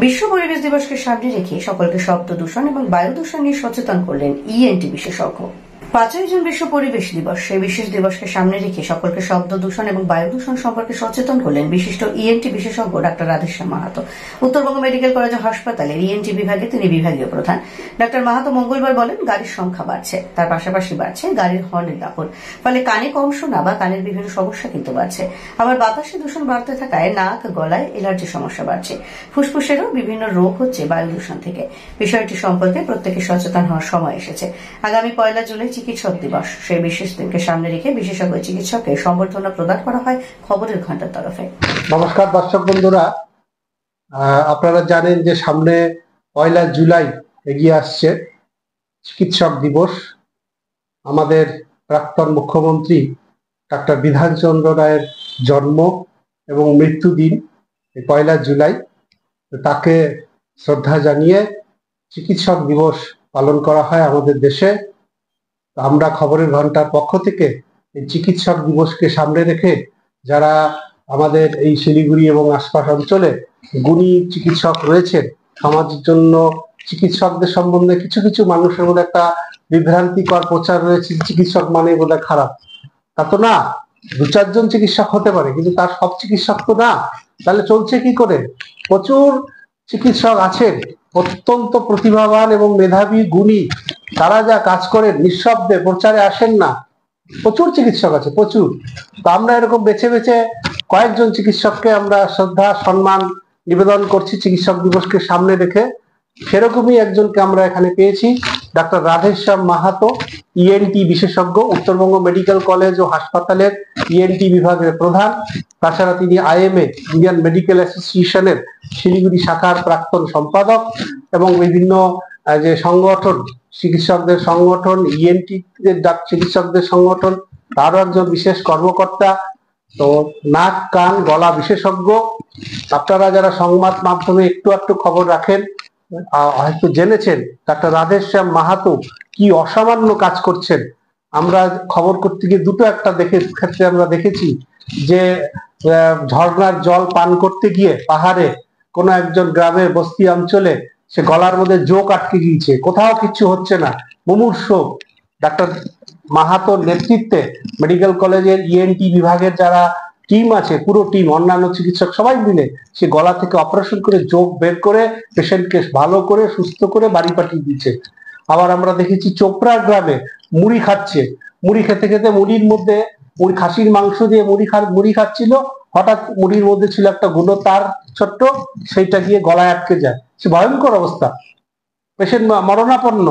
বিশ্ব পরিবেশ দিবসকে সামনে রেখে সকলকে শব্দ দূষণ এবং বায়ু দূষণ নিয়ে সচেতন করলেন ইএনটি বিশেষজ্ঞ। 5ই জুন বিশ্ব পরিবেশ দিবস। সেই বিশেষ দিবসকে সামনে রেখে সকলকে শব্দ দূষণ এবং বায়ু দূষণ সম্পর্কে সচেতন করলেন বিশিষ্ট ইএনটি বিশেষজ্ঞ ডাক্তার রাধেশ্যাম মাহাতো। উত্তরবঙ্গ মেডিকেল কলেজ ও হাসপাতালের ইএনটি বিভাগে তিনি বিভাগীয় প্রধান। ডাক্তার মাহাতো মঙ্গলবার বলেন, গাড়ির সংখ্যা বাড়ছে, তার পাশাপাশি বাড়ছে গাড়ির হর্নের দাপট, ফলে কানে কম শোনা বা কানের বিভিন্ন সমস্যা কিন্তু বাড়ছে। আবার বাতাসে দূষণ বাড়তে থাকায় নাক গলায় এলার্জির সমস্যা বাড়ছে। ফুসফুসেরও বিভিন্ন রোগ হচ্ছে বায়ু দূষণ থেকে। বিষয়টি সম্পর্কে প্রত্যেকে সচেতন হওয়ার সময় এসেছে। আগামী 1 জুলাই চিকিৎসক দিবস। সেই বিশেষ দিনকে সামনে রেখে বিশেষজ্ঞ চিকিৎসককে সম্বর্ধনা প্রদান করা হয় খবরের ঘন্টার তরফে। নমস্কার দর্শক বন্ধুরা, আপনারা জানেন যে সামনে 1 জুলাই এগিয়ে আসছে চিকিৎসক দিবস। আমাদের প্রাক্তন মুখ্যমন্ত্রী ডাক্তার বিধানচন্দ্র রায়ের জন্ম এবং মৃত্যু দিন 1 জুলাই। তাকে শ্রদ্ধা জানিয়ে চিকিৎসক দিবস পালন করা হয় আমাদের দেশে। আমরা খবরের ঘন্টার পক্ষ থেকে এই চিকিৎসক দিবসকে সামনে রেখে যারা আমাদের এই শিলিগুড়ি এবং আশপাশ অঞ্চলে গুণী চিকিৎসক রয়েছেন, সমাজের জন্য চিকিৎসকদের সম্বন্ধে কিছু কিছু মানুষের মধ্যে একটা বিভ্রান্তিকর প্রচার রয়েছে, চিকিৎসক মানে বোধহয় খারাপ। তা তো না, 2-4 জন চিকিৎসক হতে পারে, কিন্তু তার সব চিকিৎসক তো না। তাহলে চলছে কি করে? প্রচুর চিকিৎসক আছেন অত্যন্ত প্রতিভাবান এবং মেধাবী, গুণী। তারা যা কাজ করেন নিঃশব্দে, প্রচারে আসেন না। প্রচুর চিকিৎসক আছে, প্রচুর। তো আমরা এরকম বেছে বেছে কয়েকজন চিকিৎসককে আমরা শ্রদ্ধা সম্মান নিবেদন করছি চিকিৎসক দিবসকে সামনে রেখে। সেরকমই একজনকে আমরা এখানে পেয়েছি, ডাক্তার রাধেশ্যাম মাহাতো, ইএনটি বিশেষজ্ঞ, উত্তরবঙ্গ মেডিকেল কলেজ ও হাসপাতালের ইএনটি বিভাগের প্রধান। তাছাড়া তিনি আইএমএ, ইন্ডিয়ান মেডিকেল অ্যাসোসিয়েশনের শিলিগুড়ি শাখার প্রাক্তন সম্পাদক এবং বিভিন্ন যে সংগঠন, চিকিৎসকদের সংগঠন, ইএনটি চিকিৎসকদের সংগঠন, তারও একজন বিশেষ কর্মকর্তা। তো নাক কান গলা বিশেষজ্ঞ। আপনারা যারা সংবাদ মাধ্যমে একটু একটু খবর রাখেন হয়তো জেনেছেন ডাক্তার রাধেশ্যাম মাহাতো কি অসামান্য কাজ করছেন। আমরা খবর করতে গিয়ে দুটো একটা ক্ষেত্রে আমরা দেখেছি যে ঝর্ণার জল পান করতে গিয়ে পাহাড়ে কোনো একজন গ্রামে বস্তি অঞ্চলে সে গলার মধ্যে জোক আটকে গিয়েছে, কোথাও কিছু হচ্ছে না, মুমূর্ষ। ডাক্তার মাহাতোর নেতৃত্বে মেডিকেল কলেজের ইএনটি বিভাগের যারা টিম আছে, পুরো টিম, অন্যান্য চিকিৎসক সবাই মিলে সে গলা থেকে অপারেশন করে জোক বের করে পেশেন্টকে ভালো করে সুস্থ করে বাড়ি পাঠিয়ে দিচ্ছে। আবার আমরা দেখেছি চোপড়া গ্রামে মুড়ি খাচ্ছে, মুড়ি খেতে খেতে মুড়ির মধ্যে খাসির মাংস দিয়ে মুড়ি খাচ্ছিল, হঠাৎ মুড়ির মধ্যে ছিল একটা গুলো তার ছোট্ট, সেইটা গিয়ে গলায় আটকে যায়। সে ভয়ঙ্কর অবস্থা, পেশেন্ট মরণাপন্ন।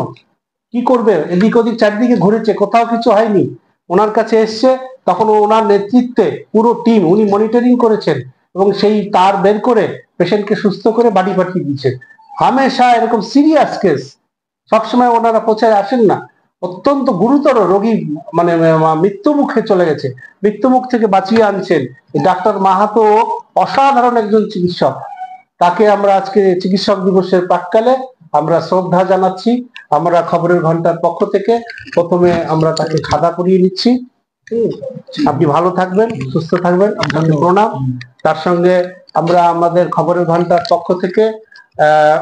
কি করবে? এদিক ওদিক চারদিকে ঘুরেছে, কোথাও কিছু হয়নি। ওনার কাছে এসছে, তখন ওনার নেতৃত্বে পুরো টিম, উনি মনিটরিং করেছেন এবং সেই তার বের করে পেশেন্টকে সুস্থ করে বাড়ি পাঠিয়ে দিয়েছেন। হামেশা এরকম সিরিয়াস কেস সবসময় ওনারা প্রচারে আসেন না। অত্যন্ত গুরুতর রোগী, মানে মৃত্যু মুখে চলে গেছে, মৃত্যু মুখ থেকে বাঁচিয়ে আনছেন ডাক্তার মাহাতো। অসাধারণ একজন চিকিৎসক। তাকে আমরা আজকে চিকিৎসক দিবসের প্রাক্কালে আমরা শ্রদ্ধা জানাচ্ছি। আমরা খবরের ঘন্টার পক্ষ থেকে প্রথমে আমরা তাকে খাদা পরিয়ে নিচ্ছি। আপনি ভালো থাকবেন, সুস্থ থাকবেন, আপনাকে প্রণাম। তার সঙ্গে আমরা আমাদের খবরের ঘন্টার পক্ষ থেকে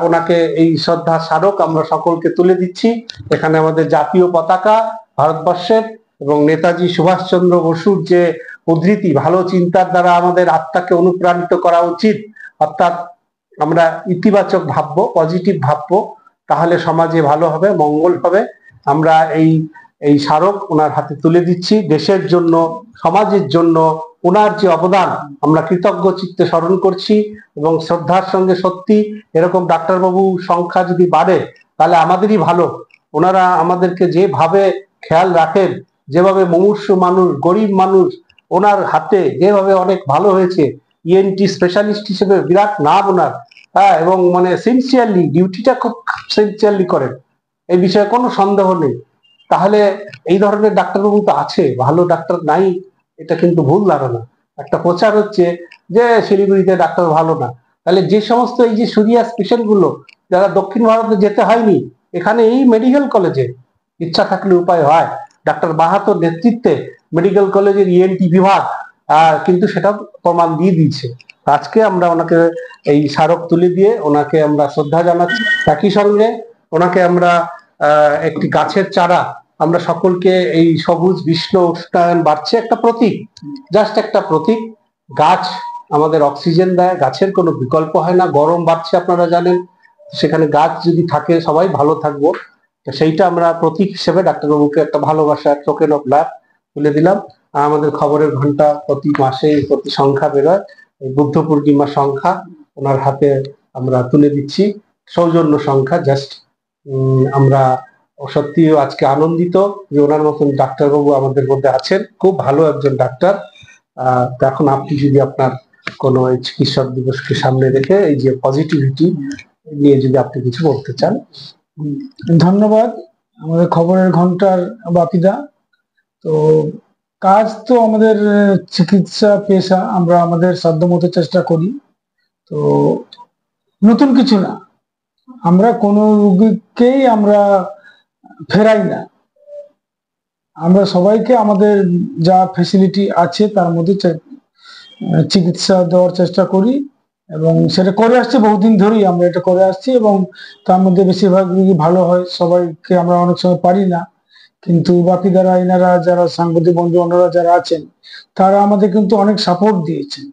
ওনাকে এই শ্রদ্ধা স্মারক আমরা সকলকে তুলে দিচ্ছি। এখানে আমাদের জাতীয় পতাকা ভারতবর্ষের এবং নেতাজি সুভাষচন্দ্র বসুর যে উদ্ধৃতি, ভালো চিন্তার দ্বারা আমাদের আত্মাকে অনুপ্রাণিত করা উচিত, অর্থাৎ আমরা ইতিবাচক ভাববো, পজিটিভ ভাববো, তাহলে সমাজে ভালো হবে, মঙ্গল হবে। আমরা এই স্মারক ওনার হাতে তুলে দিচ্ছি। দেশের জন্য, সমাজের জন্য ওনার যে অবদান আমরা কৃতজ্ঞ চিত্তে স্মরণ করছি এবং শ্রদ্ধার সঙ্গে সত্যি এরকম ডাক্তারবাবু সংখ্যা যদি বাড়ে তাহলে আমাদেরই ভালো। ওনারা আমাদেরকে যেভাবে খেয়াল রাখেন, যেভাবে মুমূর্ষু মানুষ, গরিব মানুষ ওনার হাতে যেভাবে অনেক ভালো হয়েছে। ইএনটি স্পেশালিস্ট হিসেবে বিরাট নাম ওনার, এবং মানে সিনসিয়ারলি ডিউটিটা খুব সিনসিয়ারলি করেন, এই বিষয়ে কোনো সন্দেহ নেই। তাহলে এই ধরনের ডাক্তারবাবু তো আছে, ভালো ডাক্তার নাই, এটা কিন্তু ভুল ধারণা। একটা প্রচার হচ্ছে যে শিলিগুড়িতে ডাক্তার ভালো না। তাহলে যে সমস্ত এই যে সিরিয়াস পেশেন্ট গুলো যারা দক্ষিণ ভারতে যেতে হয়নি, এখানে এই মেডিকেল কলেজে ইচ্ছা থাকলে উপায় হয়। ডাক্তার মাহাতোর নেতৃত্বে মেডিকেল কলেজের ইএনটি বিভাগ কিন্তু সেটা প্রমাণ দিয়ে দিয়েছে। আজকে আমরা ওনাকে এই স্মারক তুলে দিয়ে ওনাকে আমরা শ্রদ্ধা জানাচ্ছি। একই সঙ্গে ওনাকে আমরা একটি গাছের চারা আমরা সকলকে, এই সবুজ বিশ্ব উষ্ণায়ন বাড়ছে একটা প্রতীক, জাস্ট একটা প্রতীক। গাছ আমাদের অক্সিজেন দেয়, গাছের কোনো বিকল্প হয় না। গরম বাড়ছে আপনারা জানেন, সেখানে গাছ যদি থাকে সবাই ভালো থাকবো। তো সেইটা আমরা প্রতীক হিসেবে ডাক্তারবাবুকে একটা ভালোবাসার টোকেন অফ লাভ তুলে দিলাম। আর আমাদের খবরের ঘন্টা প্রতি মাসে প্রতি সংখ্যা বেরোয়, বুদ্ধ পূর্ণিমা সংখ্যা ওনার হাতে আমরা তুলে দিচ্ছি, সৌজন্য সংখ্যা জাস্ট। আমরা সত্যি আজকে আনন্দিত যে ওনার মতন ডাক্তারবাবু আমাদের মধ্যে আছেন, খুব ভালো একজন ডাক্তার। এখন আপনি যদি আপনার কোনো চিকিৎসক দিবসকে সামনে রেখে এই যে পজিটিভিটি নিয়ে যদি আপনি কিছু বলতে চান। ধন্যবাদ আমাদের খবরের ঘন্টার বাপিদা। তো কাজ তো আমাদের চিকিৎসা পেশা, আমরা আমাদের সাধ্যমতো চেষ্টা করি। তো নতুন কিছু না, আমরা কোনো রোগীকেই আমরা ফেরাই না, আমরা সবাইকে আমাদের যা ফেসিলিটি আছে তার মধ্যে চিকিৎসা দেওয়ার চেষ্টা করি, এবং সেটা করে আসছি বহুদিন ধরেই আমরা এটা করে আসছি। এবং তার মধ্যে বেশিরভাগ রোগী ভালো হয়, সবাইকে আমরা অনেক সময় পারি না, কিন্তু বাকি যারা এনারা যারা সাংবাদিক বন্ধু অন্যরা যারা আছেন তারা আমাদের কিন্তু অনেক সাপোর্ট দিয়েছেন।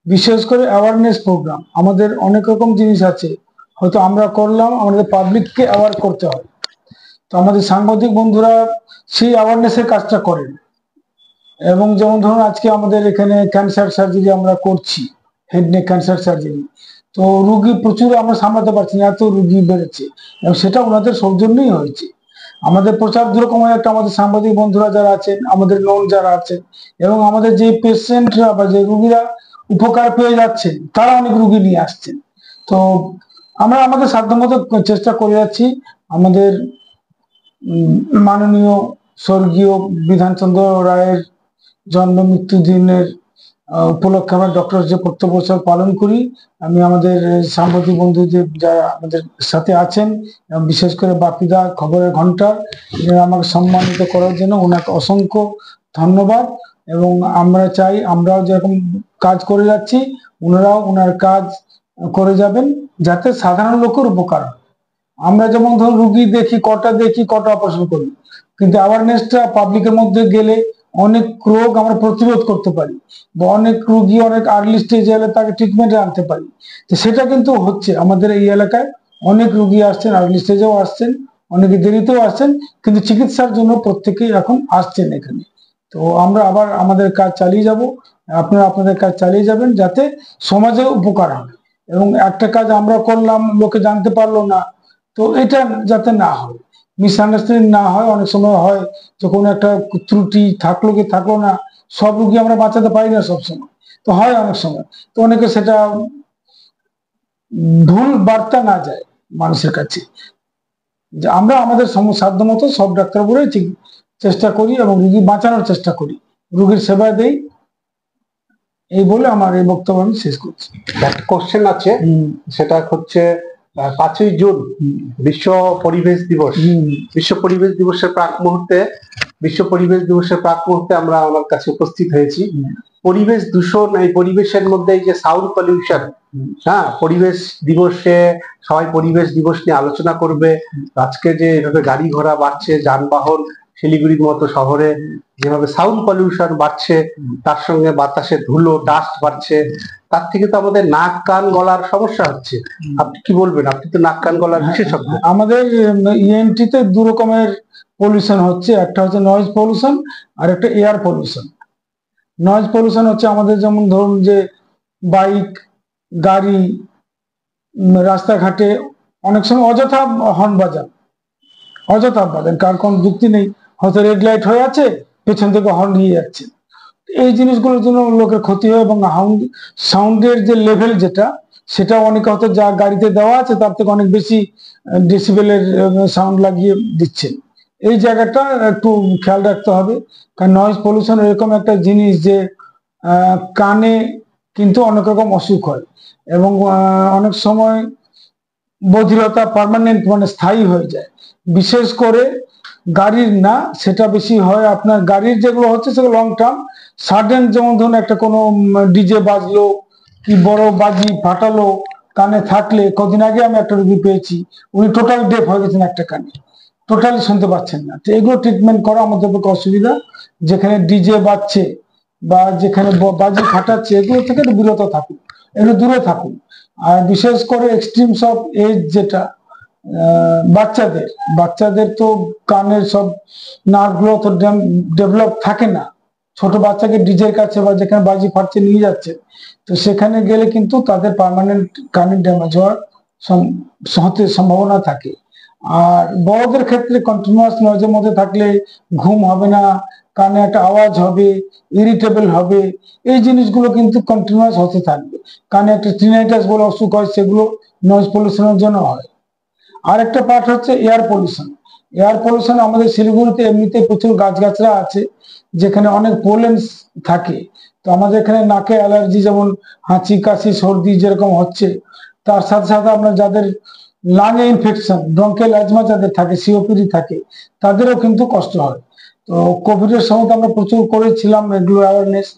বিশেষ করে অ্যাওয়ারনেস প্রোগ্রাম, আমাদের অনেক রকম জিনিস আছে হয়তো আমরা করলাম, আমাদের পাবলিককে অ্যাওয়ার করতে হয়। তো আমাদের সাংবাদিক বন্ধুরা সেই অ্যাওয়ারনেসের কাজটা করেন। এবং যেমন ধরুন আজকে আমাদের এখানে ক্যান্সার সার্জারি আমরা করছি, হেড নেক ক্যান্সার সার্জারি। তো রুগী প্রচুর আমরা সামলাতে পারছি না, এত রুগী বেড়েছে, এবং সেটা ওনাদের সৌজন্যই হয়েছে। আমাদের প্রচার দুরকমের একটা, আমাদের সাংবাদিক বন্ধুরা যারা আছেন, আমাদের লোন যারা আছেন, এবং আমাদের যে পেশেন্টরা বা যে রুগীরা উপকার পেয়ে যাচ্ছেন তারা অনেক রুগী নিয়ে আসছেন। তো আমরা আমাদের সাধ্যমতো চেষ্টা করে যাচ্ছি। আমাদের মাননীয় স্বর্গীয় বিধানচন্দ্র রায়ের জন্ম মৃত্যু দিনের উপলক্ষে আমরা ডক্টর যে কর্তব্য পালন করি। আমি আমাদের সাংবাদিক বন্ধুদের যারা আমাদের সাথে আছেন, বিশেষ করে বাপিদা খবরের ঘন্টার, আমাকে সম্মানিত করার জন্য ওনাকে অসংখ্য ধন্যবাদ। এবং আমরা চাই আমরাও যেরকম কাজ করে যাচ্ছি ওনারাও ওনার কাজ করে যাবেন, যাতে সাধারণ লোকের উপকার হয়। আমরা যেমন ধরুন রুগী দেখি কটা অপারেশন করি, কিন্তু অ্যাওয়ারনেসটা পাবলিকের মধ্যে গেলে অনেক রোগ আমরা প্রতিরোধ করতে পারি, বা অনেক রুগী অনেক আর্লি স্টেজে এলে তাকে ট্রিটমেন্টে আনতে পারি। তো সেটা কিন্তু হচ্ছে আমাদের এই এলাকায়, অনেক রুগী আসছেন, আর্লি স্টেজেও আসছেন, অনেকে দেরিতেও আসছেন, কিন্তু চিকিৎসার জন্য প্রত্যেকেই এখন আসছেন এখানে। তো আমরা আবার আমাদের কাজ চালিয়ে যাব, আপনারা আপনাদের কাজ চালিয়ে যাবেন, যাতে সমাজে উপকার হবে। এবং একটা কাজ আমরা করলাম, লোকে জানতে পারলো না, তো এটা যাতে না হয়, মিসআন্ডারস্ট্যান্ডিং না হয়। অনেক সময় হয় যে কোনো একটা ত্রুটি থাকলো কি থাকলো না, সব রুগী আমরা বাঁচাতে পারি না সবসময়, তো হয় অনেক সময়, তো অনেকে সেটা ভুল বার্তা না যায় মানুষের কাছে। যে আমরা আমাদের সাধ্যমতো সব ডাক্তারবাবুরাই ঠিক চেষ্টা করি এবং রুগী বাঁচানোর চেষ্টা করি, রুগীর সেবা দেই। এই বলে আমার এই বক্তব্য আমি শেষ করছি। একটা কোশ্চেন আছে, সেটা হচ্ছে 5ই জুন বিশ্ব পরিবেশ দিবস। বিশ্ব পরিবেশ দিবসের প্রাক মুহূর্তে আমরা আমার কাছে উপস্থিত হয়েছি। পরিবেশ দূষণ, এই পরিবেশের মধ্যে এই যে সাউন্ড পলিউশন, হ্যাঁ, পরিবেশ দিবসে সবাই পরিবেশ দিবস নিয়ে আলোচনা করবে। আজকে যে এভাবে গাড়ি ঘোড়া বাড়ছে, যানবাহন, শিলিগুড়ির মতো শহরে যেভাবে সাউন্ড পলিউশন বাড়ছে, তার সঙ্গে বাতাসে ধুলো ডাস্ট বাড়ছে, তার থেকে তো আমাদের নাক কান গলার সমস্যা হচ্ছে। আপনি কি বলবেন? আপনি তো নাক কান গলার বিশেষজ্ঞ। আমাদের ইএনটি তে দু রকমের পলিউশন হচ্ছে, একটা হচ্ছে নয়েজ পলিউশন আর একটা এয়ার পলিউশন। নয়েজ পলিউশন হচ্ছে আমাদের যেমন ধরুন যে বাইক, গাড়ি, রাস্তাঘাটে অনেক সময় অযথা হর্ন বাজান, কার কোন যুক্তি নেই, হয়তো রেড লাইট হয়ে আছে, পেছন থেকে হর্ন দিয়ে যাচ্ছে। এই জিনিসগুলোর জন্য লোকের ক্ষতি হয়, এবং সাউন্ডের যে লেভেল যেটা, সেটা অনেকে হয়তো যা গাড়িতে দেওয়া আছে তার থেকে অনেক বেশি ডেসিবেলের সাউন্ড লাগিয়ে দিচ্ছেন। এই জায়গাটা একটু খেয়াল রাখতে হবে, কারণ নয়েজ পলিউশন এরকম একটা জিনিস যে কানে কিন্তু অনেক রকম অসুখ হয়, এবং অনেক সময় বধিরতা পার্মানেন্ট মানে স্থায়ী হয়ে যায়। বিশেষ করে গাড়ির না, সেটা বেশি হয় আপনার গাড়ির যেগুলো হচ্ছে সেগুলো লং টার্ম। সাডেন যেমন ধরুন একটা কোনো ডিজে বাজলো, কি বড় বাজি ফাটালো, কানে থাকলে, কদিন আগে আমি একটা রোগী পেয়েছি, উনি টোটাল ডেফ হয়ে গেছেন একটা কানে, টোটালি শুনতে পাচ্ছেন না। তো এগুলো ট্রিটমেন্ট করা আমাদের পক্ষে অসুবিধা। যেখানে ডিজে বাজছে বা যেখানে বাজি ফাটাচ্ছে, এগুলো থেকে একটু বিরত থাকুন, একটু দূরে থাকুন। আর বিশেষ করে এক্সট্রিমস অফ এজ, যেটা বাচ্চাদের বাচ্চাদের তো কানের সব নার্ভগুলো তো ডেভেলপ থাকে না। ছোট বাচ্চাকে ডিজের কাছে বা যেখানে বাজি ফাটছে নিয়ে যাচ্ছে, তো সেখানে গেলে কিন্তু তাদের পার্মানেন্ট কানের ড্যামেজ হওয়ার সম্ভাবনা থাকে। আর বড়দের ক্ষেত্রে কন্টিনিউয়াস নয়েজের মধ্যে থাকলে ঘুম হবে না, কানে একটা আওয়াজ হবে, ইরিটেবল হবে, এই জিনিসগুলো কিন্তু কন্টিনিউয়াস হতে থাকবে। কানে একটা টিনাইটাস বলে অসুখ হয়, সেগুলো নয়েজ পলিউশনের জন্য হয়। আর একটা পার্ট হচ্ছে এয়ার পলিউশন। এয়ার পলিউশন আমাদের শিলিগুড়িতে এমনিতে প্রচুর গাছগাছরা আছে, যেখানে অনেক পোলেন্স থাকে। তো আমাদের এখানে নাকে অ্যালার্জি, যেমন হাঁচি কাশি সর্দি যেরকম হচ্ছে, তার সাথে সাথে আপনার যাদের লাঙে ইনফেকশন, ব্রঙ্কেল অ্যাজমা যাদের থাকে, সিওপিডি থাকে, তাদেরও কিন্তু কষ্ট হয়। তো কোভিড এর সময় তো আমরা প্রচুর করেছিলাম এগুলো অ্যাওয়ারনেস,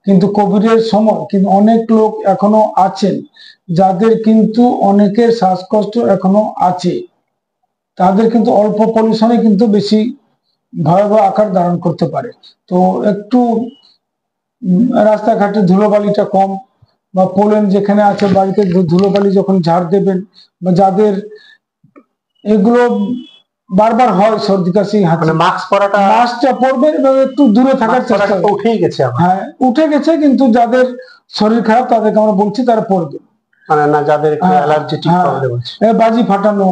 কিন্তু কোভিড এর সময় কিন্তু অনেক লোক এখনো আছেন যাদের কিন্তু অনেকের শ্বাসকষ্ট এখনো আছে। তাদের কিন্তু অল্প পলিউশনে কিন্তু বেশি ভয়াবহ আকার ধারণ করতে পারে। তো একটু রাস্তাঘাটে ধুলোবালিটা কম, বা পোলেন যেখানে আছে বাড়িতে ধুলোবালি যখন ঝাড় দেবেন, বা যাদের এগুলো বারবার হয় সর্দি কাশি হাঁচি, মাস্কটা পরবেন এবং একটু দূরে থাকার চেষ্টা করবেন। উঠেই গেছে, হ্যাঁ উঠে গেছে, কিন্তু যাদের শরীর খারাপ তাদেরকে আমরা বলছি তারা পরবে, মানে না যাদের অ্যালার্জেটিক প্রবলেম আছে। বাজি ফাটানো,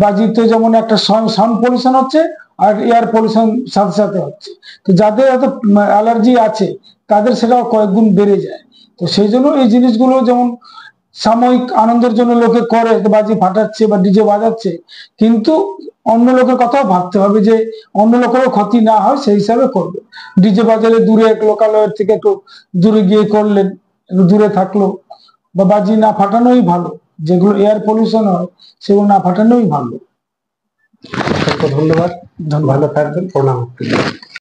বাজিতে যেমন একটা সাউন্ড পলিউশন হচ্ছে, আর এয়ার পলিউশন সাথে সাথে হচ্ছে। তো যাদের এত অ্যালার্জি আছে তাদের সেটা কয়েক গুণ বেড়ে যায়। তো সেই জন্য এই জিনিসগুলো যেমন সাময়িক আনন্দের জন্য লোকে করে, বাজি ফাটাচ্ছে বা ডিজে বাজাচ্ছে, কিন্তু অন্য লোকের কথাও ভাবতে হবে যে অন্য লোকেরও ক্ষতি না হয়, সেই হিসাবে করবে। ডিজে বাজালে দূরে লোকালয়ের থেকে একটু দূরে গিয়ে করলেন, একটু দূরে থাকলো, বা বাজি না ফাটানোই ভালো। যেগুলো এয়ার পলিউশন হয় সেগুলো না ফাটানোই ভালো। ধন্যবাদ, ভালো থাকবেন, প্রণাম।